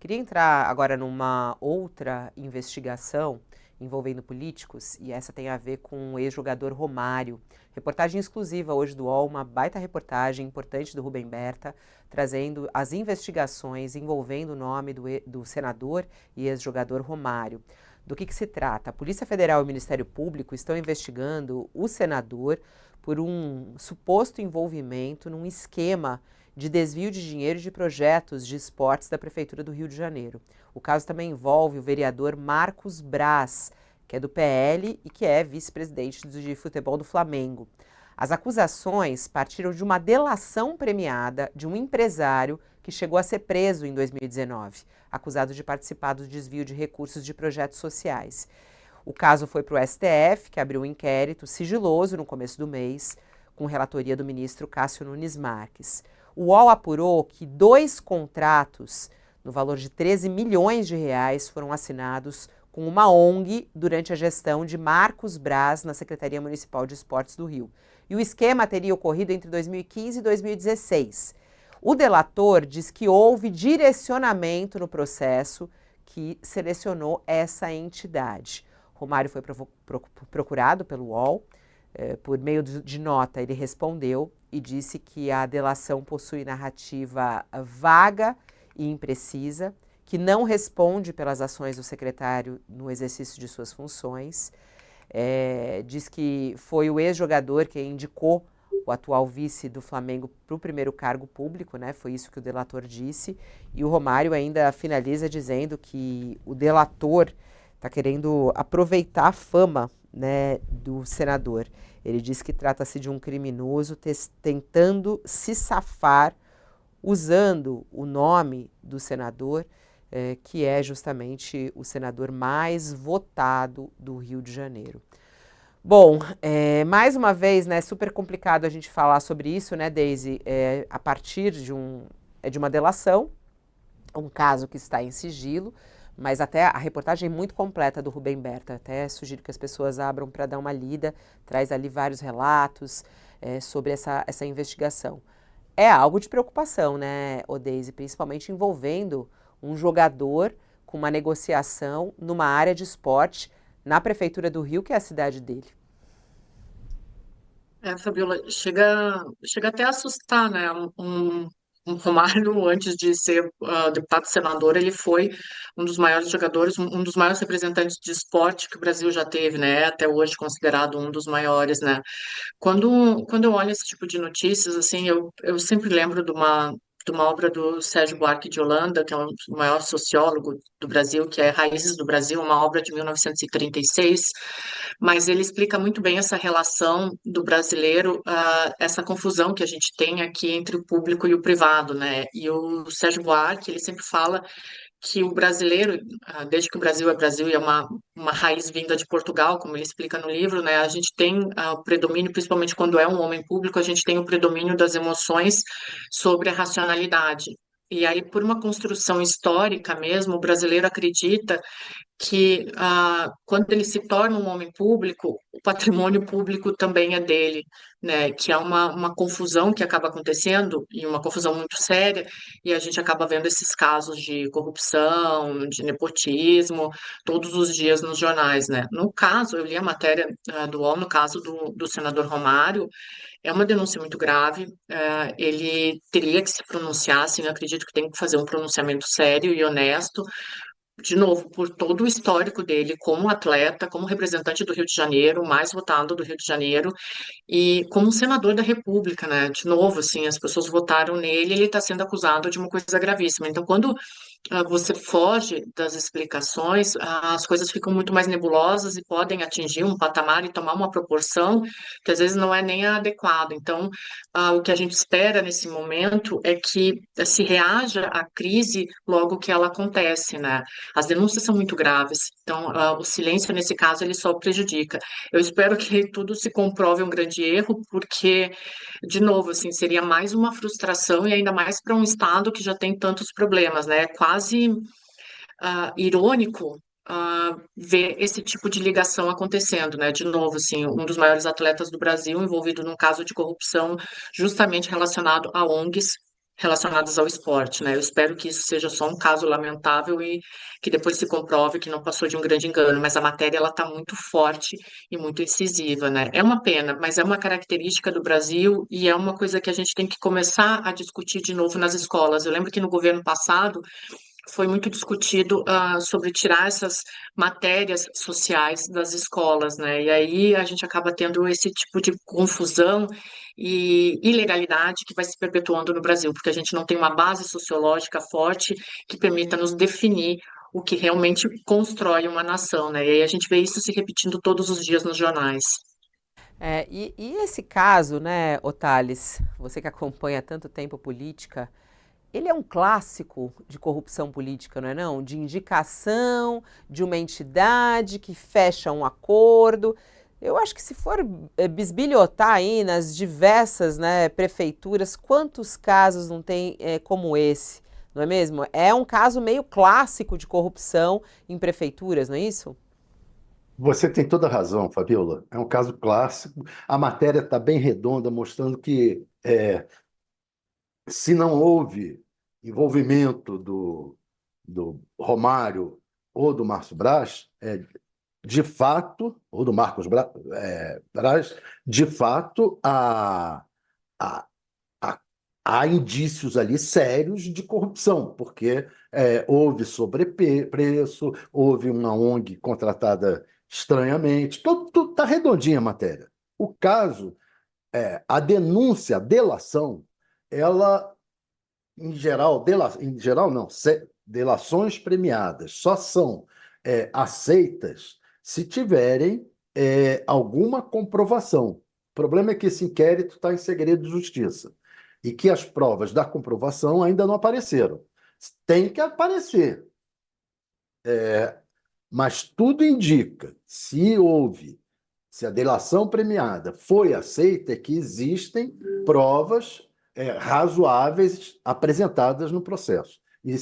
Queria entrar agora numa outra investigação envolvendo políticos, e essa tem a ver com o ex-jogador Romário. Reportagem exclusiva hoje do UOL, uma baita reportagem importante do Rubem Berta, trazendo as investigações envolvendo o nome do senador e ex-jogador Romário. Do que se trata? A Polícia Federal e o Ministério Público estão investigando o senador por um suposto envolvimento num esquema de desvio de dinheiro de projetos de esportes da Prefeitura do Rio de Janeiro. O caso também envolve o vereador Marcos Braz, que é do PL e que é vice-presidente de futebol do Flamengo. As acusações partiram de uma delação premiada de um empresário que chegou a ser preso em 2019, acusado de participar do desvio de recursos de projetos sociais. O caso foi para o STF, que abriu um inquérito sigiloso no começo do mês, com relatoria do ministro Cássio Nunes Marques. O UOL apurou que 2 contratos, no valor de 13 milhões de reais, foram assinados com uma ONG durante a gestão de Marcos Braz na Secretaria Municipal de Esportes do Rio. E o esquema teria ocorrido entre 2015 e 2016. O delator diz que houve direcionamento no processo que selecionou essa entidade. Romário foi procurado pelo UOL. Por meio de nota, ele respondeu e disse que a delação possui narrativa vaga e imprecisa, que não responde pelas ações do secretário no exercício de suas funções. Diz que foi o ex-jogador quem indicou o atual vice do Flamengo para o primeiro cargo público, né? Foi isso que o delator disse. E o Romário ainda finaliza dizendo que o delator está querendo aproveitar a fama, né, do senador. Ele diz que trata-se de um criminoso tentando se safar usando o nome do senador, que é justamente o senador mais votado do Rio de Janeiro. Bom, mais uma vez, né, super complicado a gente falar sobre isso, né, Deise, a partir de uma delação, um caso que está em sigilo, mas até a reportagem é muito completa do Rubem Berta, até sugiro que as pessoas abram para dar uma lida, traz ali vários relatos sobre essa investigação. É algo de preocupação, né, Deise, principalmente envolvendo um jogador com uma negociação numa área de esporte na Prefeitura do Rio, que é a cidade dele. Fabiola, chega até a assustar, né? Um Romário, antes de ser deputado senador, ele foi um dos maiores jogadores, um dos maiores representantes de esporte que o Brasil já teve, né? Até hoje considerado um dos maiores, né? Quando eu olho esse tipo de notícias, assim, eu sempre lembro de uma obra do Sérgio Buarque de Holanda, que é o maior sociólogo do Brasil, que é Raízes do Brasil, uma obra de 1936, mas ele explica muito bem essa relação do brasileiro, essa confusão que a gente tem aqui entre o público e o privado, né? E o Sérgio Buarque, ele sempre fala que o brasileiro, desde que o Brasil é Brasil e é uma raiz vinda de Portugal, como ele explica no livro, né, a gente tem o predomínio, principalmente quando é um homem público, a gente tem o predomínio das emoções sobre a racionalidade. E aí, por uma construção histórica mesmo, o brasileiro acredita que quando ele se torna um homem público, o patrimônio público também é dele, né? Que é uma confusão que acaba acontecendo, e uma confusão muito séria, e a gente acaba vendo esses casos de corrupção, de nepotismo, todos os dias nos jornais, né? No caso, eu li a matéria do UOL, no caso do senador Romário, é uma denúncia muito grave, ele teria que se pronunciar, assim, eu acredito que tem que fazer um pronunciamento sério e honesto, de novo, por todo o histórico dele como atleta, como representante do Rio de Janeiro, o mais votado do Rio de Janeiro, e como senador da República, né? De novo, assim, as pessoas votaram nele e ele está sendo acusado de uma coisa gravíssima. Então, quando você foge das explicações, as coisas ficam muito mais nebulosas e podem atingir um patamar e tomar uma proporção que às vezes não é nem adequado. Então, o que a gente espera nesse momento é que se reaja à crise logo que ela acontece, né? As denúncias são muito graves, então o silêncio nesse caso ele só prejudica. Eu espero que tudo se comprove um grande erro, porque, de novo, assim, seria mais uma frustração e ainda mais para um estado que já tem tantos problemas, né? É quase irônico ver esse tipo de ligação acontecendo, né? De novo, assim, um dos maiores atletas do Brasil envolvido num caso de corrupção justamente relacionado a ONGs. relacionadas ao esporte, né? Eu espero que isso seja só um caso lamentável e que depois se comprove que não passou de um grande engano, mas a matéria ela está muito forte e muito incisiva, né? É uma pena, mas é uma característica do Brasil e é uma coisa que a gente tem que começar a discutir de novo nas escolas. Eu lembro que no governo passado foi muito discutido sobre tirar essas matérias sociais das escolas, né? E aí a gente acaba tendo esse tipo de confusão e ilegalidade que vai se perpetuando no Brasil, porque a gente não tem uma base sociológica forte que permita nos definir o que realmente constrói uma nação, né? E aí a gente vê isso se repetindo todos os dias nos jornais. E esse caso, né, Otales, você que acompanha há tanto tempo política, ele é um clássico de corrupção política, não é não? De indicação de uma entidade que fecha um acordo. Eu acho que se for bisbilhotar aí nas diversas, né, prefeituras, quantos casos não tem como esse, não é mesmo? É um caso meio clássico de corrupção em prefeituras, não é isso? Você tem toda a razão, Fabiola. É um caso clássico. A matéria está bem redonda, mostrando que se não houve envolvimento do Romário ou do Márcio Braz, de fato, ou do Braz, de fato, a, há, há indícios ali sérios de corrupção, porque houve sobrepreço, houve uma ONG contratada estranhamente. Tudo está redondinha a matéria. O caso, a denúncia, a delação, ela, em geral não, delações premiadas só são aceitas se tiverem alguma comprovação. O problema é que esse inquérito está em segredo de justiça e que as provas da comprovação ainda não apareceram. Tem que aparecer, mas tudo indica, se a delação premiada foi aceita, é que existem provas razoáveis apresentadas no processo. E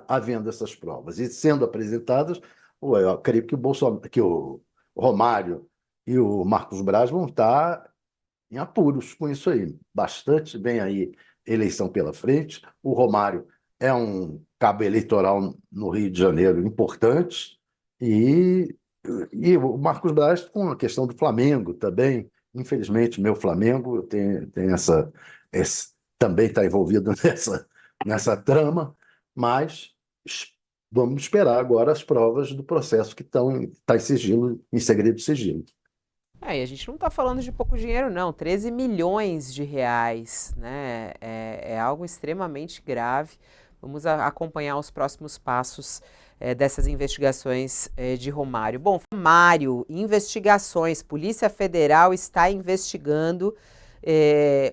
havendo essas provas e sendo apresentadas, eu creio que o Romário e o Marcos Braz vão estar em apuros com isso aí. Bastante bem aí, eleição pela frente. O Romário é um cabo eleitoral no Rio de Janeiro importante e, e o Marcos Braz com a questão do Flamengo também. Infelizmente, meu Flamengo tem também está envolvido nessa trama, mas vamos esperar agora as provas do processo que tá em sigilo, em segredo de sigilo. E a gente não está falando de pouco dinheiro, não. 13 milhões de reais, né? É algo extremamente grave. Vamos acompanhar os próximos passos dessas investigações de Romário. Bom, Romário, investigações. Polícia Federal está investigando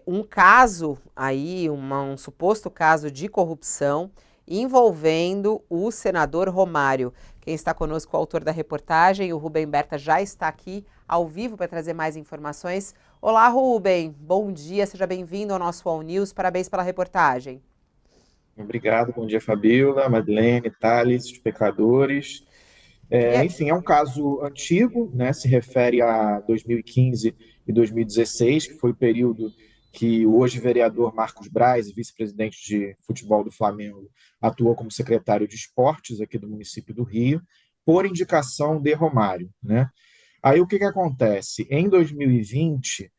um caso aí, um suposto caso de corrupção envolvendo o senador Romário. Quem está conosco, o autor da reportagem, o Rubem Berta, já está aqui ao vivo para trazer mais informações. Olá, Rubem. Bom dia, seja bem-vindo ao nosso All News. Parabéns pela reportagem. Obrigado, bom dia, Fabiola, Madeleine, Thales, espectadores. Enfim, é um caso antigo, né? Se refere a 2015 e 2016, que foi o período que o hoje vereador Marcos Braz, vice-presidente de futebol do Flamengo, atuou como secretário de esportes aqui do município do Rio, por indicação de Romário, né? Aí o que acontece? Em 2020,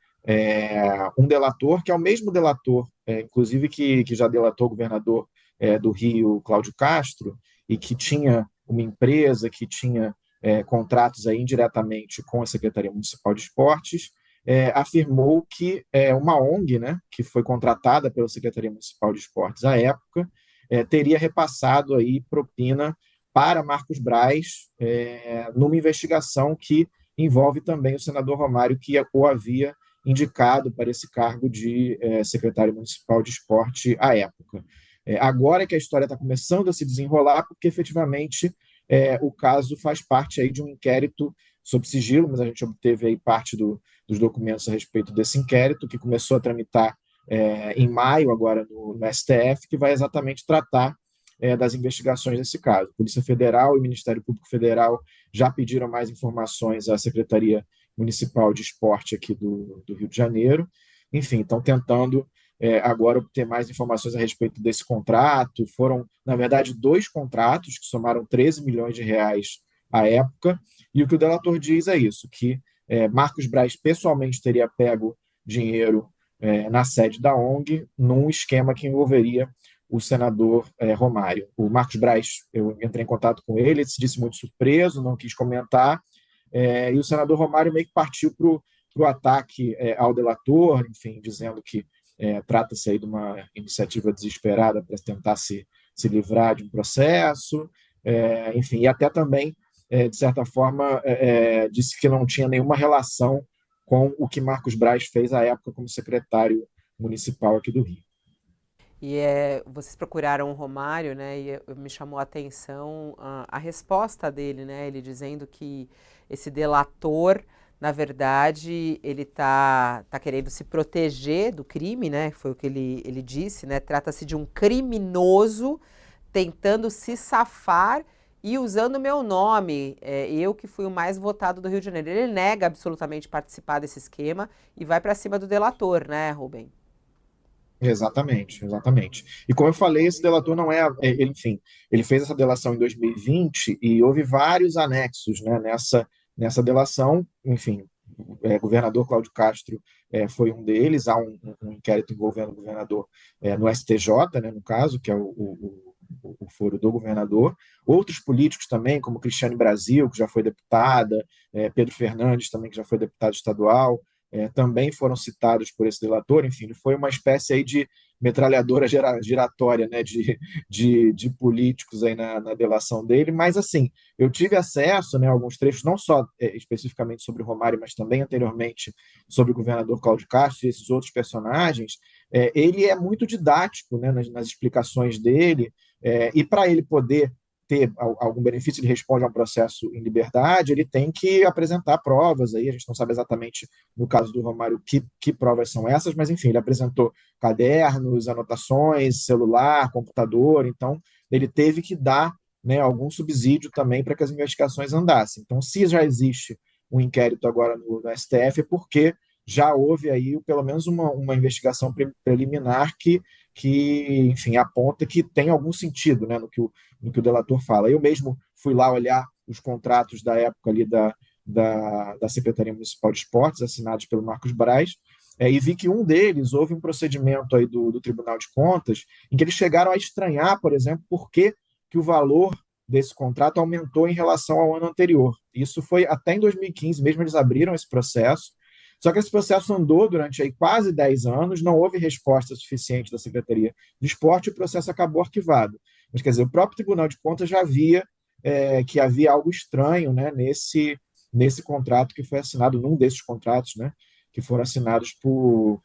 um delator, que é o mesmo delator, inclusive que já delatou o governador do Rio, Cláudio Castro, e que tinha uma empresa que tinha contratos aí indiretamente com a Secretaria Municipal de Esportes, afirmou que uma ONG, né, que foi contratada pela Secretaria Municipal de Esportes à época, teria repassado aí propina para Marcos Braz numa investigação que envolve também o senador Romário, que o havia indicado para esse cargo de secretário municipal de esporte à época. Agora é que a história está começando a se desenrolar, porque efetivamente o caso faz parte aí de um inquérito sob sigilo, mas a gente obteve aí parte dos documentos a respeito desse inquérito, que começou a tramitar em maio, agora no STF, que vai exatamente tratar das investigações desse caso. Polícia Federal e Ministério Público Federal já pediram mais informações à Secretaria Municipal de Esporte aqui do Rio de Janeiro. Enfim, estão tentando agora obter mais informações a respeito desse contrato. Foram, na verdade, 2 contratos que somaram 13 milhões de reais à época, e o que o delator diz é isso, que Marcos Braz pessoalmente teria pego dinheiro na sede da ONG num esquema que envolveria o senador Romário. O Marcos Braz, eu entrei em contato com ele se disse muito surpreso, não quis comentar, e o senador Romário meio que partiu para o ataque ao delator, enfim, dizendo que trata-se aí de uma iniciativa desesperada para tentar se livrar de um processo, enfim, e até também, de certa forma, disse que não tinha nenhuma relação com o que Marcos Braz fez à época como secretário municipal aqui do Rio. E vocês procuraram o Romário, né? E me chamou a atenção a resposta dele, né? Ele dizendo que esse delator, na verdade, ele tá querendo se proteger do crime, né? Foi o que ele disse, né? Trata-se de um criminoso tentando se safar e usando meu nome, eu que fui o mais votado do Rio de Janeiro. Ele nega absolutamente participar desse esquema e vai para cima do delator, né, Rubem? Exatamente, exatamente. E como eu falei, esse delator não enfim, ele fez essa delação em 2020 e houve vários anexos, né, nessa delação, enfim, o governador Cláudio Castro foi um deles, há um inquérito envolvendo o governador no STJ, né, no caso, que é o foro do governador. Outros políticos também, como Cristiane Brasil, que já foi deputada, Pedro Fernandes também, que já foi deputado estadual, também foram citados por esse delator. Enfim, ele foi uma espécie aí de metralhadora giratória, né, de políticos aí na delação dele, mas assim, eu tive acesso, né, a alguns trechos, não só especificamente sobre o Romário, mas também anteriormente sobre o governador Cláudio Castro e esses outros personagens. Ele é muito didático, né, nas explicações dele, e para ele poder ter algum benefício, ele responde a um processo em liberdade, ele tem que apresentar provas, aí a gente não sabe exatamente, no caso do Romário, que provas são essas, mas enfim, ele apresentou cadernos, anotações, celular, computador, então ele teve que dar, né, algum subsídio também para que as investigações andassem. Então, se já existe um inquérito agora no STF, é porque já houve aí pelo menos uma investigação preliminar que enfim, aponta que tem algum sentido, né, no que o delator fala. Eu mesmo fui lá olhar os contratos da época ali da Secretaria Municipal de Esportes, assinados pelo Marcos Braz, e vi que um deles houve um procedimento aí do Tribunal de Contas em que eles chegaram a estranhar, por exemplo, por que o valor desse contrato aumentou em relação ao ano anterior. Isso foi até em 2015, mesmo eles abriram esse processo. Só que esse processo andou durante aí quase 10 anos, não houve resposta suficiente da Secretaria de Esporte e o processo acabou arquivado. Mas, quer dizer, o próprio Tribunal de Contas já via que havia algo estranho, né, nesse contrato que foi assinado, num desses contratos, né, que foram assinados por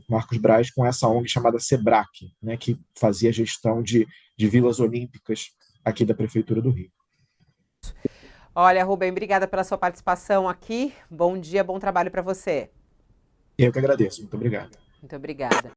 Marcos Braz com essa ONG chamada SEBRAC, né, que fazia gestão de vilas olímpicas aqui da Prefeitura do Rio. Olha, Rubem, obrigada pela sua participação aqui. Bom dia, bom trabalho para você. Eu que agradeço. Muito obrigado. Muito obrigada.